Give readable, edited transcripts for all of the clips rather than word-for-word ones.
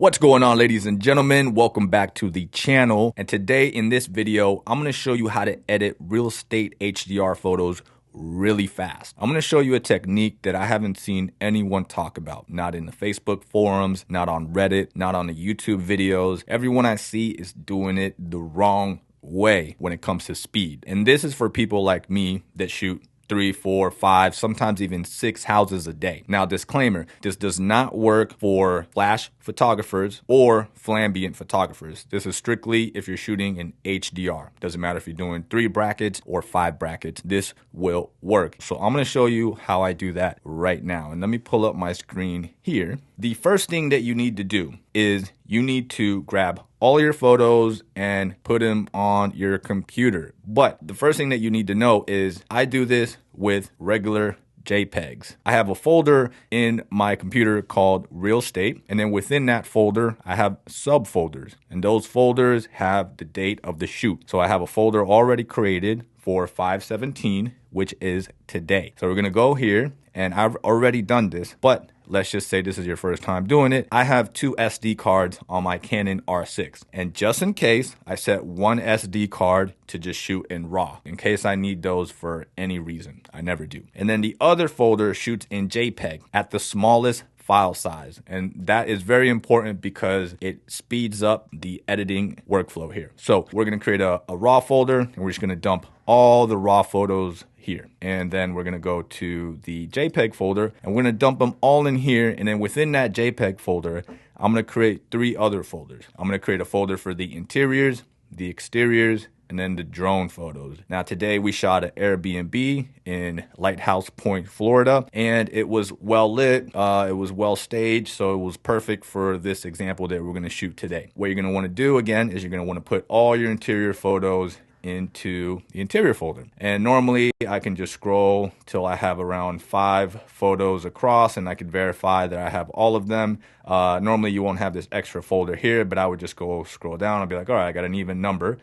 What's going on, ladies and gentlemen? Welcome back to the channel. And today in this video, I'm going to show you how to edit real estate HDR photos really fast. I'm going to show you a technique that I haven't seen anyone talk about. Not in the Facebook forums, not on Reddit, not on the YouTube videos. Everyone I see is doing it the wrong way when it comes to speed. And this is for people like me that shoot 3, 4, 5, sometimes even 6 houses a day. Now, disclaimer, this does not work for flash photographers or flambient photographers. This is strictly if you're shooting in HDR. Doesn't matter if you're doing 3 brackets or 5 brackets, this will work. So I'm gonna show you how I do that right now. And let me pull up my screen here. The first thing that you need to do is you need to grab all your photos and put them on your computer. But the first thing that you need to know is I do this with regular JPEGs. I have a folder in my computer called real estate, and then within that folder I have subfolders, and those folders have the date of the shoot. So I have a folder already created for 5/17, which is today. So we're gonna go here, and I've already done this, but let's just say this is your first time doing it. I have 2 SD cards on my Canon R6. And just in case, I set 1 SD card to just shoot in RAW, in case I need those for any reason. I never do. And then the other folder shoots in JPEG at the smallest file size. And that is very important because it speeds up the editing workflow here. So we're gonna create a RAW folder, and we're just gonna dump all the RAW photos here. And then we're gonna go to the JPEG folder, and we're gonna dump them all in here. And then within that JPEG folder, I'm gonna create 3 other folders. I'm gonna create a folder for the interiors, the exteriors, and then the drone photos. Now today we shot an Airbnb in Lighthouse Point, Florida, and it was well lit, it was well staged, so it was perfect for this example that we're gonna shoot today. What you're gonna wanna do again is you're gonna wanna put all your interior photos into the interior folder. And normally I can just scroll till I have around 5 photos across, and I can verify that I have all of them. Normally you won't have this extra folder here, but I would just go scroll down and be like, all right, I got an even number.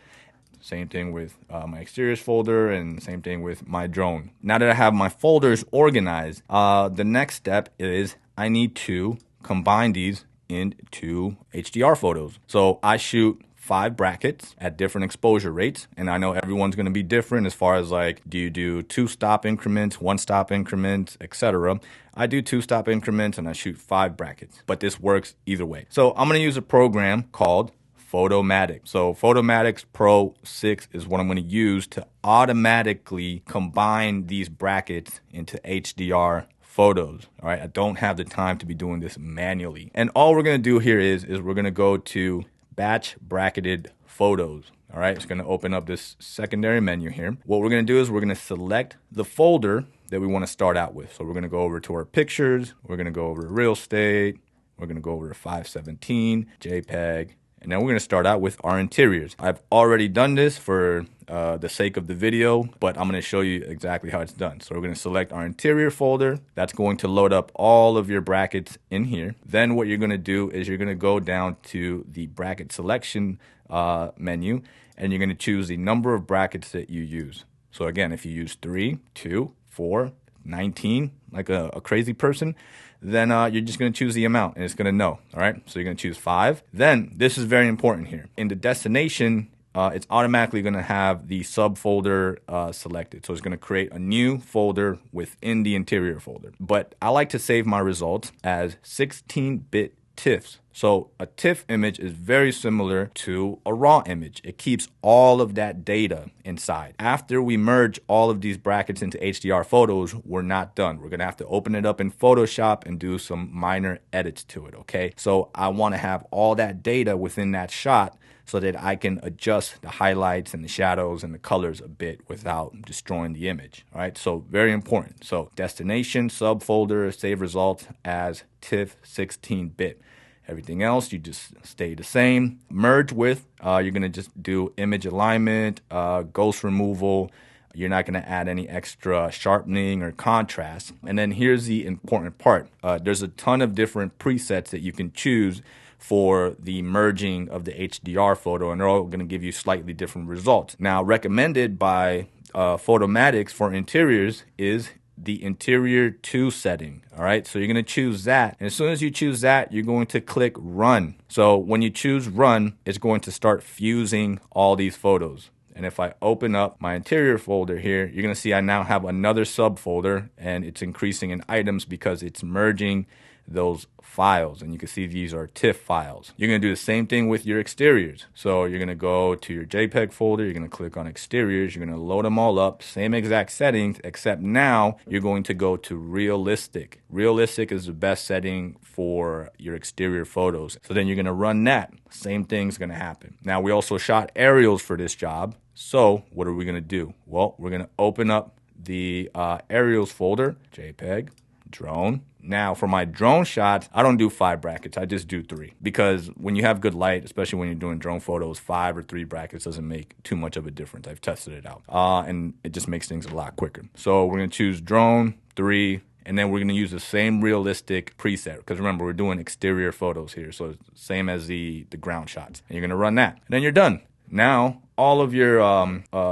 Same thing with my exteriors folder, and same thing with my drone. Now that I have my folders organized, the next step is I need to combine these into HDR photos. So I shoot 5 brackets at different exposure rates, and I know everyone's going to be different as far as like, do you do 2-stop increments, 1-stop increments, etc. I do 2-stop increments, and I shoot 5 brackets, but this works either way. So I'm going to use a program called Photomatix. So Photomatix Pro 6 is what I'm going to use to automatically combine these brackets into HDR photos. All right, I don't have the time to be doing this manually. And all we're going to do here is we're going to go to batch bracketed photos. All right, it's going to open up this secondary menu here. What we're going to do is we're going to select the folder that we want to start out with. So we're going to go over to our pictures. We're going to go over to real estate. We're going to go over to 5/17, JPEG. And then we're going to start out with our interiors. I've already done this for the sake of the video, but I'm going to show you exactly how it's done. So we're going to select our interior folder. That's going to load up all of your brackets in here. Then what you're going to do is you're going to go down to the bracket selection menu, and you're going to choose the number of brackets that you use. So again, if you use 3, 2, 4, 19, like a crazy person, then you're just going to choose the amount, and it's going to know. All right, so you're going to choose 5. Then this is very important here. In the destination, it's automatically going to have the subfolder selected. So it's going to create a new folder within the interior folder. But I like to save my results as 16-bit TIFFs. So a TIFF image is very similar to a RAW image. It keeps all of that data inside. After we merge all of these brackets into HDR photos, we're not done. We're gonna have to open it up in Photoshop and do some minor edits to it, okay? So I wanna have all that data within that shot so that I can adjust the highlights and the shadows and the colors a bit without destroying the image, all right? So very important. So destination, subfolder, save results as TIFF 16-bit. Everything else, you just stay the same. Merge with, you're gonna just do image alignment, ghost removal. You're not gonna add any extra sharpening or contrast. And then here's the important part. There's a ton of different presets that you can choose for the merging of the HDR photo, and they're all gonna give you slightly different results. Now, recommended by Photomatix for interiors is the interior 2 setting. All right, so you're going to choose that. And as soon as you choose that, you're going to click run. So when you choose run, it's going to start fusing all these photos. And if I open up my interior folder here, you're going to see I now have another subfolder, and it's increasing in items because it's merging those files. And you can see these are TIFF files. You're going to do the same thing with your exteriors. So you're going to go to your JPEG folder. You're going to click on exteriors. You're going to load them all up. Same exact settings, except now you're going to go to realistic. Realistic is the best setting for your exterior photos. So then you're going to run that. Same thing's going to happen. Now, we also shot aerials for this job. So what are we going to do? Well, we're going to open up the aerials folder, JPEG, drone. Now for my drone shots, I don't do 5 brackets. I just do 3, because when you have good light, especially when you're doing drone photos, 5 or 3 brackets doesn't make too much of a difference. I've tested it out, and it just makes things a lot quicker. So we're going to choose drone 3. And then we're going to use the same realistic preset, because remember, we're doing exterior photos here. So it's same as the ground shots. And you're going to run that. And then you're done. Now, all of your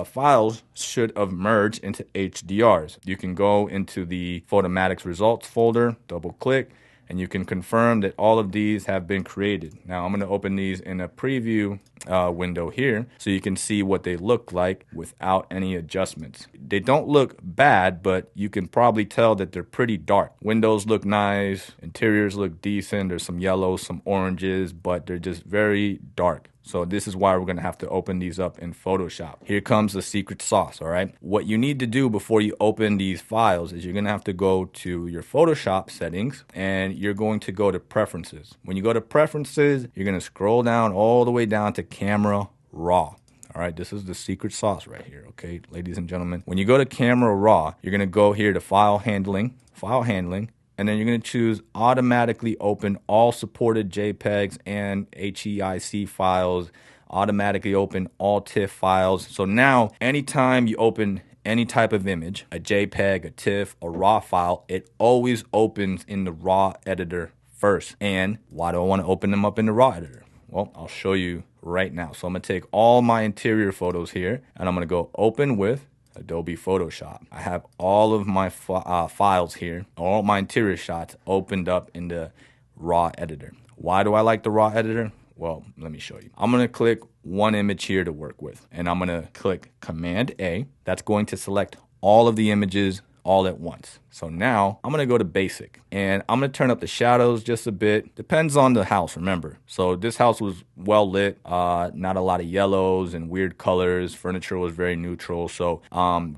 files should have merged into HDRs. You can go into the Photomatix results folder, double click, and you can confirm that all of these have been created. Now I'm going to open these in a preview window here so you can see what they look like without any adjustments. They don't look bad, but you can probably tell that they're pretty dark. Windows look nice, interiors look decent, there's some yellows, some oranges, but they're just very dark. So this is why we're going to have to open these up in Photoshop. Here comes the secret sauce, all right? What you need to do before you open these files is you're going to have to go to your Photoshop settings, and you're going to go to preferences. When you go to preferences, you're going to scroll down all the way down to camera raw. All right, this is the secret sauce right here, okay, ladies and gentlemen. When you go to camera raw, you're going to go here to file handling, and then you're going to choose automatically open all supported JPEGs and HEIC files, automatically open all TIFF files. So now anytime you open any type of image, a JPEG, a TIFF, a RAW file, it always opens in the RAW editor first. And why do I want to open them up in the RAW editor? Well, I'll show you right now. So I'm going to take all my interior photos here, and I'm going to go open with Adobe Photoshop. I have all of my files here, all my interior shots opened up in the RAW editor. Why do I like the RAW editor? Well, let me show you. I'm going to click one image here to work with, and I'm going to click Command A. That's going to select all of the images all at once. So now I'm going to go to basic, and I'm going to turn up the shadows just a bit. Depends on the house, remember. So this house was well lit, not a lot of yellows and weird colors. Furniture was very neutral. So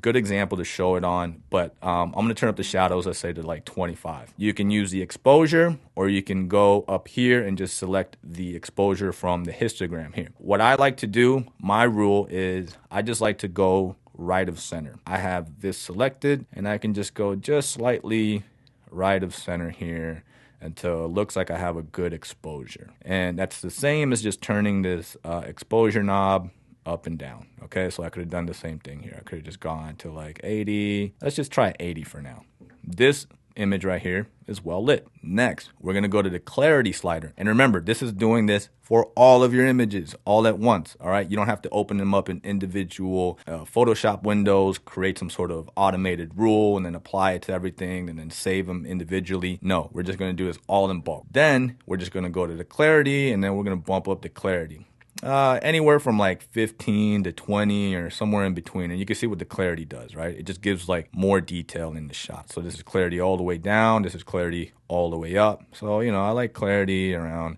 good example to show it on, but I'm going to turn up the shadows, let's say to like 25. You can use the exposure, or you can go up here and just select the exposure from the histogram here. What I like to do, my rule is I just like to go right of center. I have this selected, and I can just go just slightly right of center here until it looks like I have a good exposure. And that's the same as just turning this exposure knob up and down. Okay, so I could have done the same thing here. I could have just gone to like 80. Let's just try 80 for now. This image right here is well lit. Next, we're going to go to the clarity slider. And remember, this is doing this for all of your images all at once. All right, you don't have to open them up in individual Photoshop windows, create some sort of automated rule and then apply it to everything and then save them individually. No, we're just going to do this all in bulk. Then we're just going to go to the clarity, and then we're going to bump up the clarity. Anywhere from like 15 to 20 or somewhere in between, and you can see what the clarity does, right? It just gives like more detail in the shot. So this is clarity all the way down, this is clarity all the way up. So, you know, I like clarity around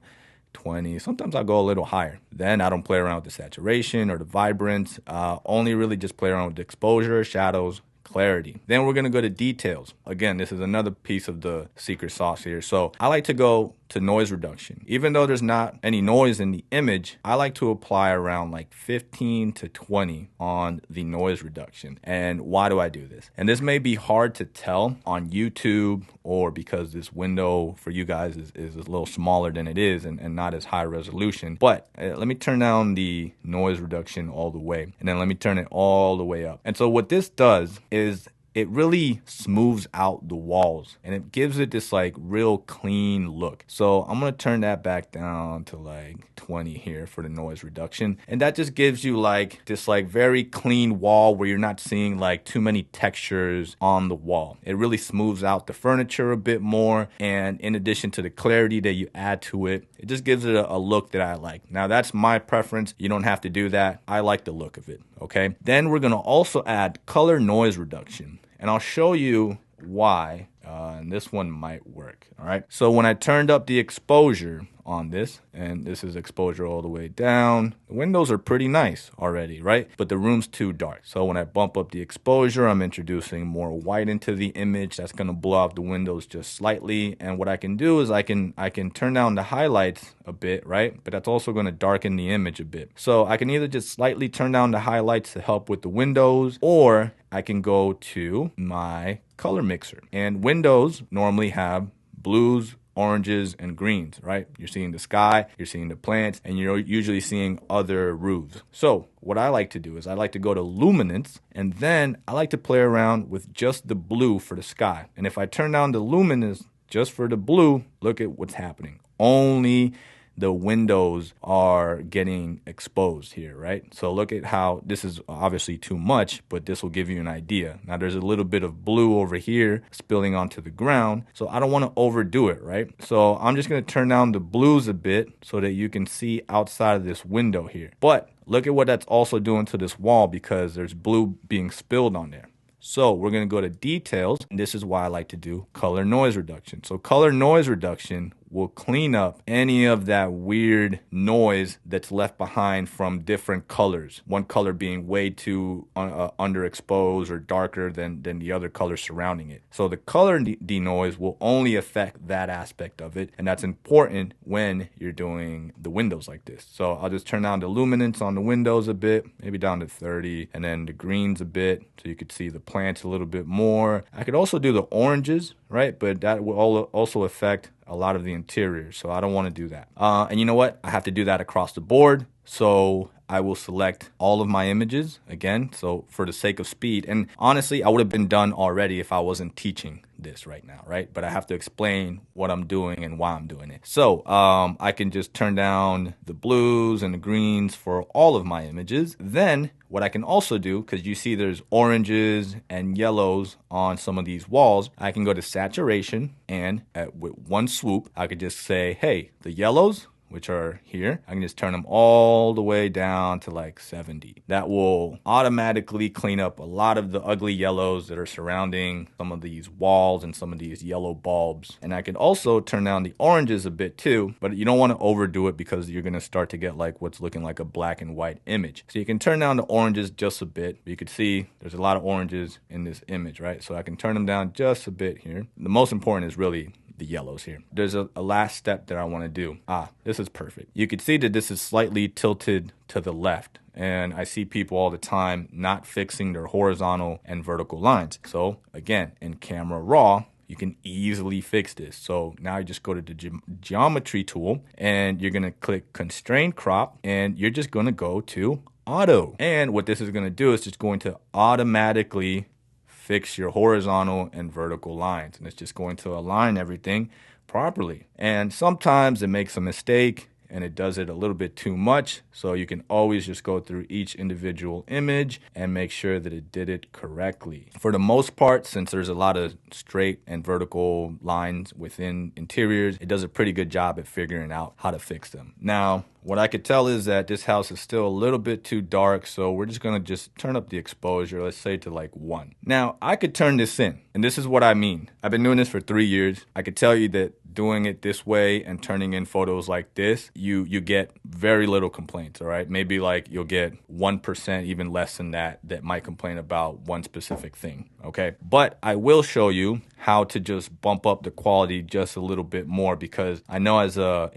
20. Sometimes I'll go a little higher. Then I don't play around with the saturation or the vibrance, only really just play around with the exposure, shadows, clarity. Then we're going to go to details. Again, this is another piece of the secret sauce here. So I like to go to noise reduction. Even though there's not any noise in the image, I like to apply around like 15 to 20 on the noise reduction. And why do I do this? And this may be hard to tell on YouTube, or because this window for you guys is a little smaller than it is and not as high resolution. But let me turn down the noise reduction all the way, and then let me turn it all the way up. And so what this does is it really smooths out the walls and it gives it this like real clean look. So I'm gonna turn that back down to like 20 here for the noise reduction. And that just gives you like this like very clean wall where you're not seeing like too many textures on the wall. It really smooths out the furniture a bit more. And in addition to the clarity that you add to it, it just gives it a look that I like. Now that's my preference. You don't have to do that. I like the look of it, okay? Then we're gonna also add color noise reduction. And I'll show you why, and this one might work, all right? So when I turned up the exposure on this, and this is exposure all the way down, the windows are pretty nice already, right? But the room's too dark. So when I bump up the exposure, I'm introducing more white into the image. That's gonna blow out the windows just slightly. And what I can do is I can turn down the highlights a bit, right? But that's also gonna darken the image a bit. So I can either just slightly turn down the highlights to help with the windows, or I can go to my color mixer. And windows normally have blues, oranges, and greens, right? You're seeing the sky, you're seeing the plants, and you're usually seeing other roofs. So what I like to do is I like to go to luminance, and then I like to play around with just the blue for the sky. And if I turn down the luminance just for the blue, look at what's happening. Only the windows are getting exposed here, right? So look at how this is obviously too much, but this will give you an idea. Now there's a little bit of blue over here spilling onto the ground, so I don't want to overdo it, right? So I'm just going to turn down the blues a bit so that you can see outside of this window here. But look at what that's also doing to this wall, because there's blue being spilled on there. So we're going to go to details, and this is why I like to do color noise reduction. So color noise reduction will clean up any of that weird noise that's left behind from different colors. One color being way too underexposed or darker than the other color surrounding it. So the color denoise will only affect that aspect of it, and that's important when you're doing the windows like this. So I'll just turn down the luminance on the windows a bit, maybe down to 30, and then the greens a bit, so you could see the plants a little bit more. I could also do the oranges, right? But that will also affect a lot of the interior, so I don't want to do that. And you know what? I have to do that across the board, so I will select all of my images again, so for the sake of speed. And honestly, I would have been done already if I wasn't teaching this right now, right? But I have to explain what I'm doing and why I'm doing it. So I can just turn down the blues and the greens for all of my images. Then what I can also do, because you see there's oranges and yellows on some of these walls, I can go to saturation, and with one swoop, I could just say, hey, the yellows, which are here, I can just turn them all the way down to like 70. That will automatically clean up a lot of the ugly yellows that are surrounding some of these walls and some of these yellow bulbs. And I can also turn down the oranges a bit too, but you don't want to overdo it because you're gonna start to get like what's looking like a black and white image. So you can turn down the oranges just a bit. You can see there's a lot of oranges in this image, right? So I can turn them down just a bit here. The most important is really the yellows here. There's a last step that I want to do. This is perfect. You can see that this is slightly tilted to the left, and I see people all the time not fixing their horizontal and vertical lines. So again, in Camera Raw, you can easily fix this. So now you just go to the geometry tool, and you're gonna click Constrain Crop, and you're just gonna go to Auto. And what this is gonna do is just going to automatically fix your horizontal and vertical lines, and it's just going to align everything properly. And sometimes it makes a mistake and it does it a little bit too much, so you can always just go through each individual image and make sure that it did it correctly. For the most part, since there's a lot of straight and vertical lines within interiors, it does a pretty good job at figuring out how to fix them. Now, what I could tell is that this house is still a little bit too dark, so we're just gonna just turn up the exposure, let's say to like 1. Now, I could turn this in, and this is what I mean. I've been doing this for 3 years. I could tell you that doing it this way and turning in photos like this, you get very little complaints, all right? Maybe like you'll get 1%, even less than that might complain about one specific thing, okay? But I will show you how to just bump up the quality just a little bit more, because I know as a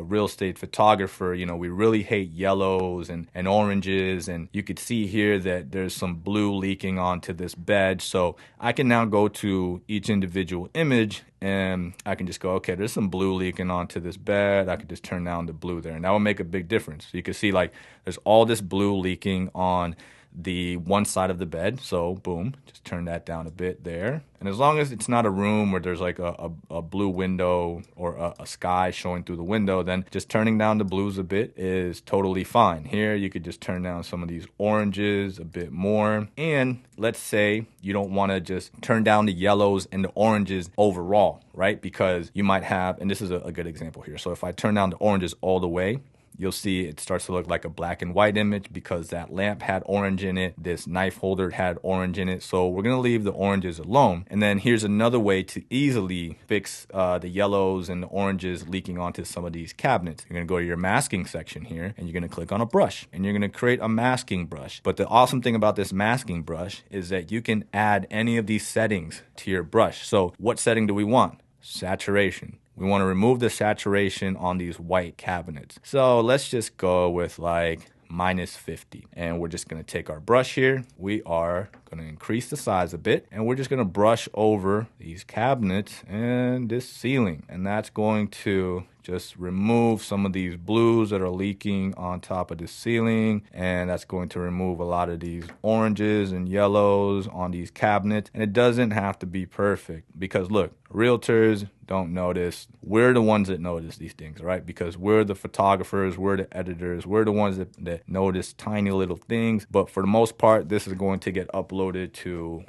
real estate photographer, you know, we really hate yellows and oranges, and you could see here that there's some blue leaking onto this bed. So I can now go to each individual image and I can just go, okay, there's some blue leaking onto this bed. I could just turn down the blue there, and that will make a big difference. So you can see like there's all this blue leaking on the one side of the bed. So boom, just turn that down a bit there. And as long as it's not a room where there's like a blue window or a sky showing through the window, then just turning down the blues a bit is totally fine. Here, you could just turn down some of these oranges a bit more. And let's say you don't want to just turn down the yellows and the oranges overall, right? Because you might have, and this is a good example here. So if I turn down the oranges all the way, you'll see it starts to look like a black and white image because that lamp had orange in it. This knife holder had orange in it. So we're going to leave the oranges alone. And then here's another way to easily fix the yellows and the oranges leaking onto some of these cabinets. You're going to go to your masking section here and you're going to click on a brush and you're going to create a masking brush. But the awesome thing about this masking brush is that you can add any of these settings to your brush. So what setting do we want? Saturation. We want to remove the saturation on these white cabinets. So let's just go with like -50. And we're just going to take our brush here. We are going to increase the size a bit. And we're just going to brush over these cabinets and this ceiling. And that's going to just remove some of these blues that are leaking on top of the ceiling. And that's going to remove a lot of these oranges and yellows on these cabinets. And it doesn't have to be perfect because look, realtors don't notice. We're the ones that notice these things, right? Because we're the photographers, we're the editors, we're the ones that notice tiny little things. But for the most part, this is going to get uploaded to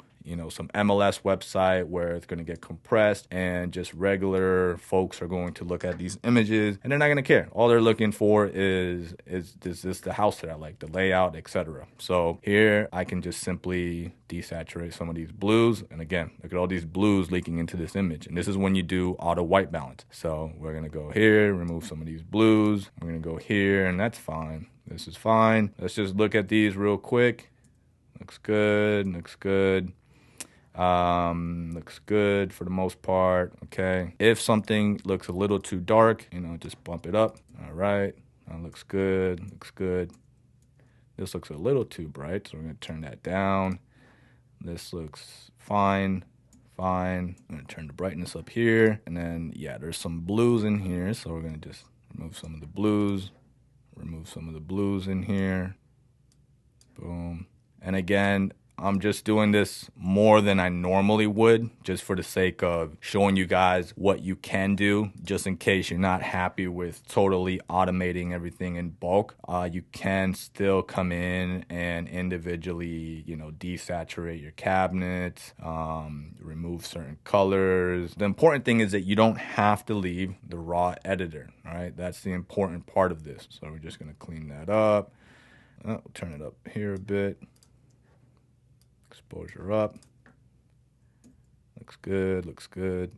some MLS website where it's going to get compressed and just regular folks are going to look at these images and they're not going to care. All they're looking for is this the house that I like, the layout, etc. So here I can just simply desaturate some of these blues. And again, look at all these blues leaking into this image. And this is when you do auto white balance. So we're going to go here, remove some of these blues. We're going to go here and that's fine. This is fine. Let's just look at these real quick. Looks good, looks good. Looks good for the most part. Okay. If something looks a little too dark, just bump it up. All right. That looks good. Looks good. This looks a little too bright, so we're going to turn that down. This looks fine. Fine. I'm going to turn the brightness up here. And then, yeah, there's some blues in here. So we're going to just remove some of the blues. Remove some of the blues in here. Boom. And again, I'm just doing this more than I normally would, just for the sake of showing you guys what you can do, just in case you're not happy with totally automating everything in bulk. You can still come in and individually, desaturate your cabinets, remove certain colors. The important thing is that you don't have to leave the raw editor, all right? That's the important part of this. So we're just going to clean that up. We'll turn it up here a bit. Exposure up. Looks good, looks good.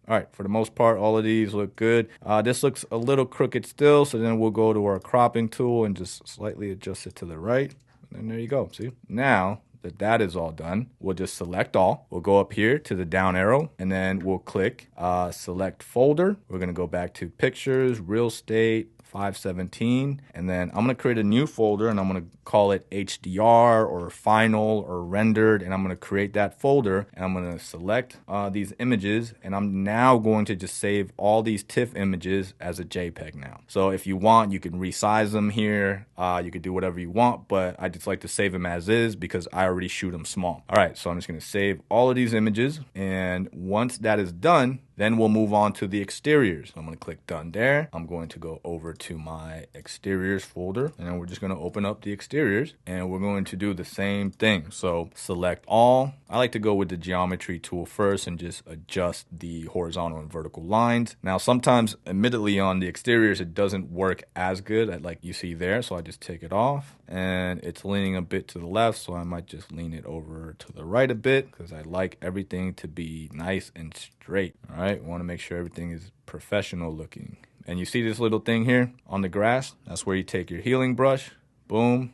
All right, for the most part, all of these look good. This looks a little crooked still, so then we'll go to our cropping tool and just slightly adjust it to the right. And there you go, see? Now that is all done, we'll just select all. We'll go up here to the down arrow, and then we'll click select folder. We're gonna go back to pictures, real estate, 517, and then I'm going to create a new folder and I'm going to call it HDR or final or rendered, and I'm going to create that folder and I'm going to select these images, and I'm now going to just save all these TIFF images as a JPEG now. So if you want, you can resize them here, you could do whatever you want, but I just like to save them as is because I already shoot them small. All right, so I'm just going to save all of these images, and once that is done, then we'll move on to the exteriors. So I'm going to click done there. I'm going to go over to my exteriors folder, and then we're just going to open up the exteriors, and we're going to do the same thing. So select all. I like to go with the geometry tool first and just adjust the horizontal and vertical lines. Now, sometimes, admittedly, on the exteriors, it doesn't work as good like you see there. So I just take it off, and it's leaning a bit to the left. So I might just lean it over to the right a bit because I like everything to be nice and straight. All right. We want to make sure everything is professional looking. And you see this little thing here on the grass? That's where you take your healing brush, boom,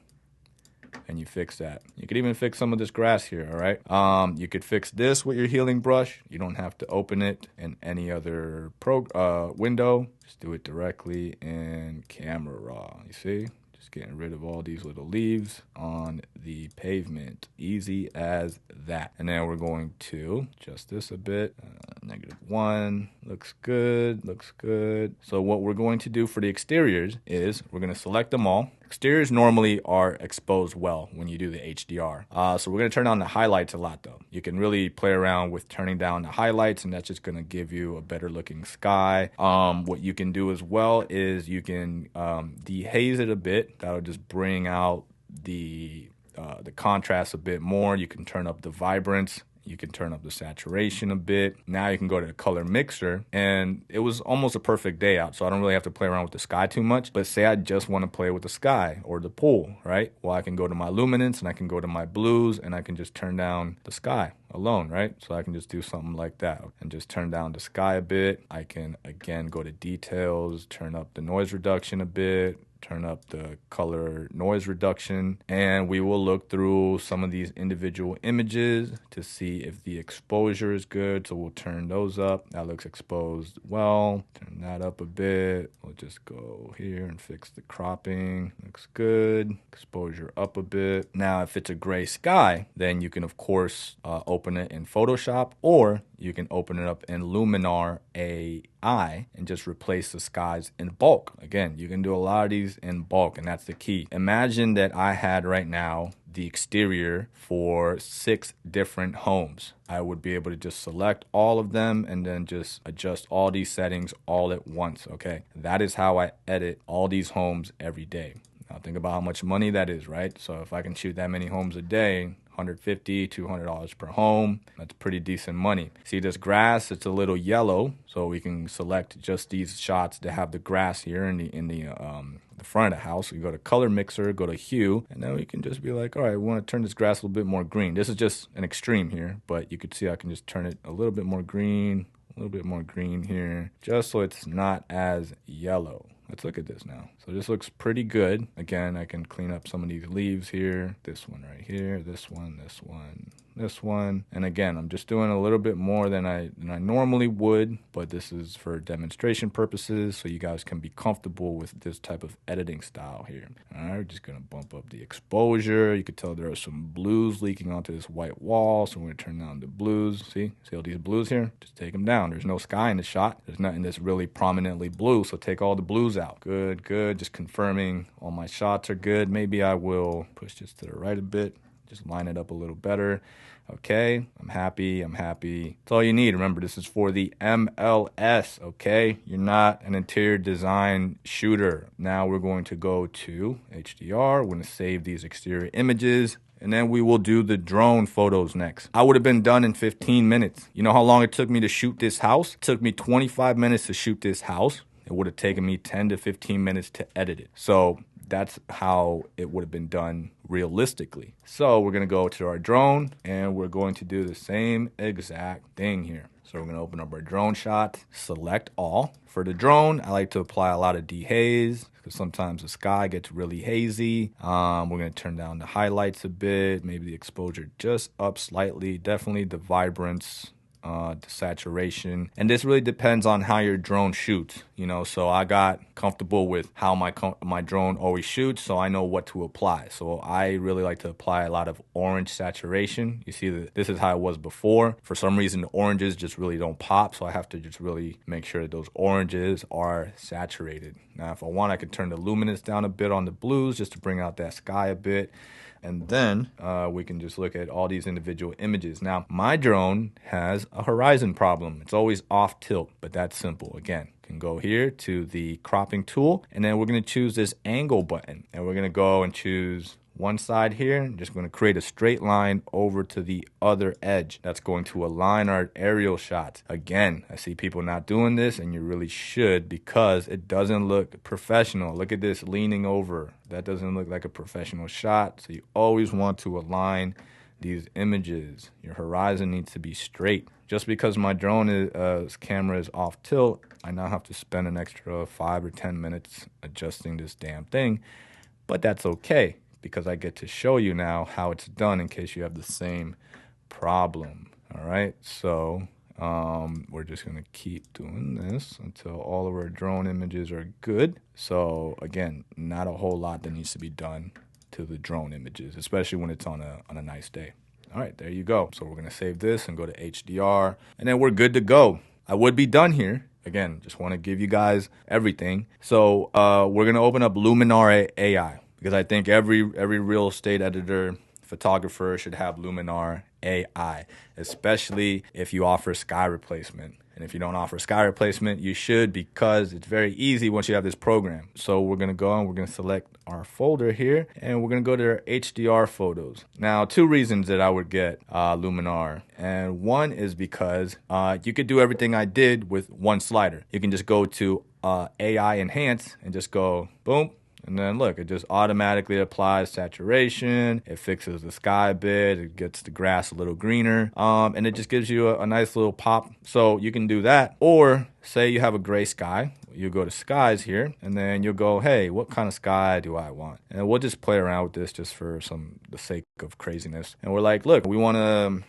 and you fix that. You could even fix some of this grass here, all right? You could fix this with your healing brush. You don't have to open it in any other window. Just do it directly in Camera Raw, you see? Just getting rid of all these little leaves on the pavement. Easy as that. And then we're going to adjust this a bit. -1. Looks good. Looks good. So what we're going to do for the exteriors is we're going to select them all. Exteriors normally are exposed well when you do the HDR. So we're gonna turn on the highlights a lot though. You can really play around with turning down the highlights, and that's just gonna give you a better looking sky. What you can do as well is you can dehaze it a bit. That'll just bring out the contrast a bit more. You can turn up the vibrance. You can turn up the saturation a bit. Now you can go to the color mixer, and it was almost a perfect day out, so I don't really have to play around with the sky too much. But say I just want to play with the sky or the pool, right? Well, I can go to my luminance and I can go to my blues and I can just turn down the sky alone, right? So I can just do something like that and just turn down the sky a bit. I can, again, go to details, turn up the noise reduction a bit, turn up the color noise reduction, and we will look through some of these individual images to see if the exposure is good. So we'll turn those up. That looks exposed well. Turn that up a bit. We'll just go here and fix the cropping. Looks good. Exposure up a bit. Now, if it's a gray sky, then you can, of course, open it in Photoshop, or you can open it up in Luminar AI and just replace the skies in bulk. Again, you can do a lot of these in bulk, and that's the key. Imagine that I had right now the exterior for 6 different homes. I would be able to just select all of them and then just adjust all these settings all at once, okay? That is how I edit all these homes every day. Now think about how much money that is, right? So if I can shoot that many homes a day, $150, $200 per home. That's pretty decent money. See this grass? It's a little yellow, so we can select just these shots that have the grass here in the front of the house. We go to color mixer, go to hue, and then we can just be like, all right, we want to turn this grass a little bit more green. This is just an extreme here, but you could see I can just turn it a little bit more green, a little bit more green here, just so it's not as yellow. Let's look at this now. So this looks pretty good. Again, I can clean up some of these leaves here. This one right here, this one, this one, this one. And again, I'm just doing a little bit more than I normally would, but this is for demonstration purposes, so you guys can be comfortable with this type of editing style here. All right, we're just gonna bump up the exposure. You could tell there are some blues leaking onto this white wall, so we're gonna turn down the blues. See all these blues here? Just take them down. There's no sky in the shot. There's nothing that's really prominently blue, so take all the blues out. Good, good. Just confirming all my shots are good. Maybe I will push this to the right a bit. Just line it up a little better. Okay, I'm happy. That's all you need. Remember, this is for the MLS, okay? You're not an interior design shooter. Now we're going to go to HDR. We're going to save these exterior images, and then we will do the drone photos next. I would have been done in 15 minutes. You know how long it took me to shoot this house? It took me 25 minutes to shoot this house. It would have taken me 10 to 15 minutes to edit it. So that's how it would have been done realistically. So we're gonna go to our drone and we're going to do the same exact thing here. So we're gonna open up our drone shot, select all. For the drone, I like to apply a lot of dehaze because sometimes the sky gets really hazy. We're gonna turn down the highlights a bit, maybe the exposure just up slightly, definitely the vibrance, the saturation, and this really depends on how your drone shoots, you know. So I got comfortable with how my drone always shoots, so I know what to apply. So I really like to apply a lot of orange saturation. You see that this is how it was before. For some reason the oranges just really don't pop, so I have to just really make sure that those oranges are saturated. Now if I want, I can turn the luminance down a bit on the blues just to bring out that sky a bit. And then we can just look at all these individual images. Now, my drone has a horizon problem. It's always off tilt, but that's simple. Again, you can go here to the cropping tool, and then we're going to choose this angle button. And we're going to go and choose one side here. I'm just going to create a straight line over to the other edge. That's going to align our aerial shots. Again, I see people not doing this, and you really should, because it doesn't look professional. Look at this leaning over. That doesn't look like a professional shot. So you always want to align these images. Your horizon needs to be straight. Just because my drone camera is off tilt, I now have to spend an extra 5 or 10 minutes adjusting this damn thing, but that's okay, because I get to show you now how it's done in case you have the same problem. All right, so we're just gonna keep doing this until all of our drone images are good. So again, not a whole lot that needs to be done to the drone images, especially when it's on a nice day. All right, there you go. So we're gonna save this and go to HDR, and then we're good to go. I would be done here. Again, just want to give you guys everything. So we're gonna open up Luminar AI. We because I think every real estate editor, photographer should have Luminar AI, especially if you offer sky replacement. And if you don't offer sky replacement, you should, because it's very easy once you have this program. So we're going to go and we're going to select our folder here, and we're going to go to our HDR photos. Now, two reasons that I would get Luminar. And one is because you could do everything I did with one slider. You can just go to AI Enhance and just go boom. And then look, it just automatically applies saturation. It fixes the sky a bit. It gets the grass a little greener. And it just gives you a nice little pop. So you can do that. Or say you have a gray sky. You go to skies here, and then you'll go, hey, what kind of sky do I want? And we'll just play around with this just for the sake of craziness. And we're like, look, we want a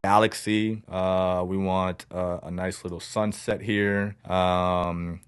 galaxy. We want a nice little sunset here.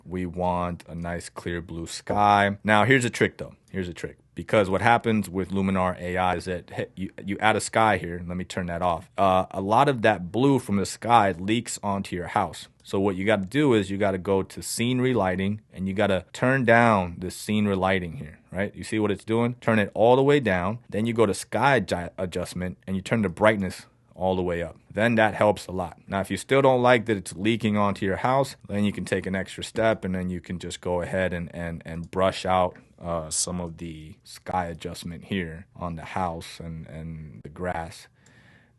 We want a nice clear blue sky. Now, here's a trick though. Here's a trick. Because what happens with Luminar AI is that you add a sky here. Let me turn that off. A lot of that blue from the sky leaks onto your house. So what you got to do is you got to go to scenery lighting, and you got to turn down the scenery lighting here, right? You see what it's doing? Turn it all the way down. Then you go to sky adjustment, and you turn the brightness all the way up. Then that helps a lot. Now, if you still don't like that it's leaking onto your house, then you can take an extra step, and then you can just go ahead and brush out some of the sky adjustment here on the house and the grass,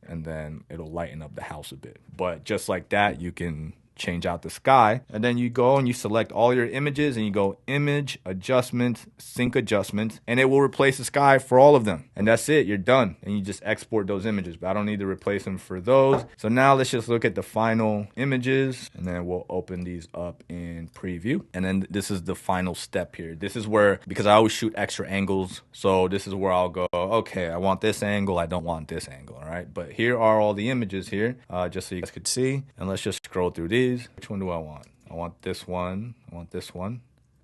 and then it'll lighten up the house a bit. But just like that, you can change out the sky, and then you go and you select all your images, and you go image adjustments, sync adjustments, and it will replace the sky for all of them. And that's it, you're done. And you just export those images, but I don't need to replace them for those. So now let's just look at the final images, and then we'll open these up in preview. And then this is the final step here. This is where, because I always shoot extra angles, so this is where I'll go, okay, I want this angle, I don't want this angle, all right? But here are all the images here, just so you guys could see. And let's just scroll through these. Which one do I want? I want this one. I want this one.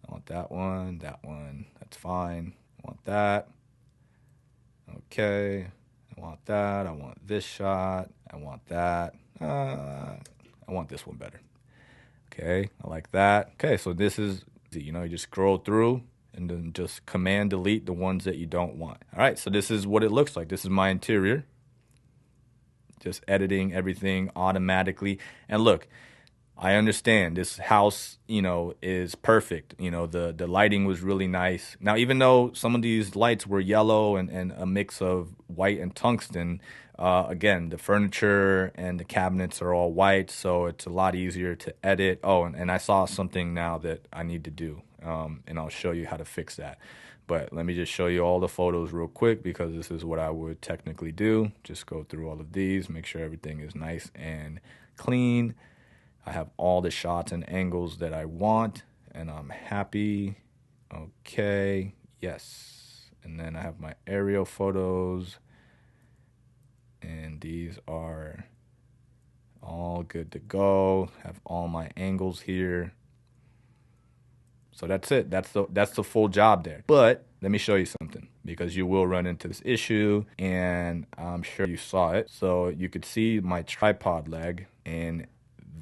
I want that one. That one. That's fine. I want that. Okay. I want that. I want this shot. I want that. I want this one better. Okay. I like that. Okay. So this is, you just scroll through and then just command delete the ones that you don't want. All right. So this is what it looks like. This is my interior. Just editing everything automatically. And look, I understand this house, is perfect. The lighting was really nice. Now, even though some of these lights were yellow and a mix of white and tungsten, again, the furniture and the cabinets are all white, so it's a lot easier to edit. Oh, and I saw something now that I need to do, and I'll show you how to fix that. But let me just show you all the photos real quick, because this is what I would technically do. Just go through all of these, make sure everything is nice and clean. I have all the shots and angles that I want, and I'm happy. Okay, yes. And then I have my aerial photos, and these are all good to go. Have all my angles here. So that's it. That's the full job there. But let me show you something, because you will run into this issue, and I'm sure you saw it. So you could see my tripod leg in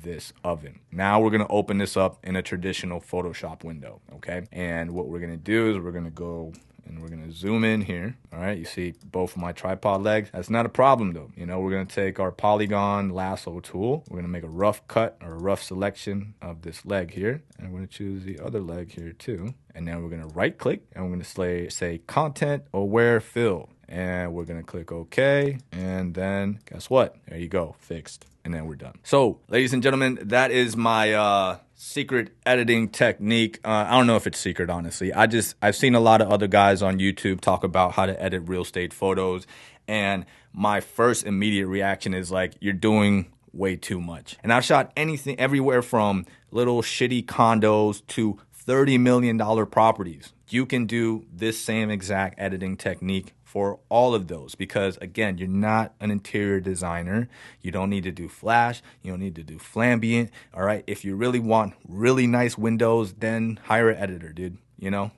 this oven. Now we're going to open this up in a traditional Photoshop window, okay? And what we're going to do is we're going to go and we're going to zoom in here. All right, you see both of my tripod legs. That's not a problem though. We're going to take our polygon lasso tool. We're going to make a rough cut or a rough selection of this leg here. And we're going to choose the other leg here too. And then we're going to right click, and we're going to say content aware fill. And we're going to click OK. And then guess what? There you go, fixed. And then we're done. So, ladies and gentlemen, that is my secret editing technique. I don't know if it's secret, honestly. I've seen a lot of other guys on YouTube talk about how to edit real estate photos. And my first immediate reaction is like, you're doing way too much. And I've shot anything, everywhere from little shitty condos to $30 million properties. You can do this same exact editing technique for all of those, because again, you're not an interior designer. You don't need to do flash. You don't need to do flambient. All right. If you really want really nice windows, then hire an editor, dude.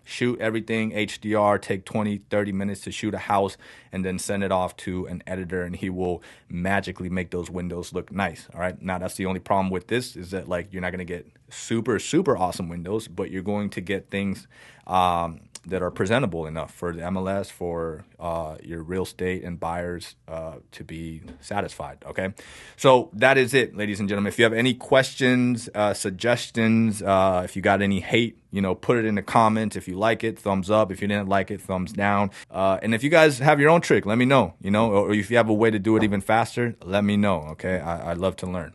Shoot everything HDR, take 20, 30 minutes to shoot a house, and then send it off to an editor, and he will magically make those windows look nice. All right. Now, that's the only problem with this, is that like you're not going to get super, super awesome windows, but you're going to get things that are presentable enough for the MLS, for your real estate and buyers to be satisfied, okay? So that is it, ladies and gentlemen. If you have any questions, suggestions, if you got any hate, put it in the comments. If you like it, thumbs up. If you didn't like it, thumbs down. And if you guys have your own trick, let me know, or if you have a way to do it even faster, let me know, okay? I'd love to learn.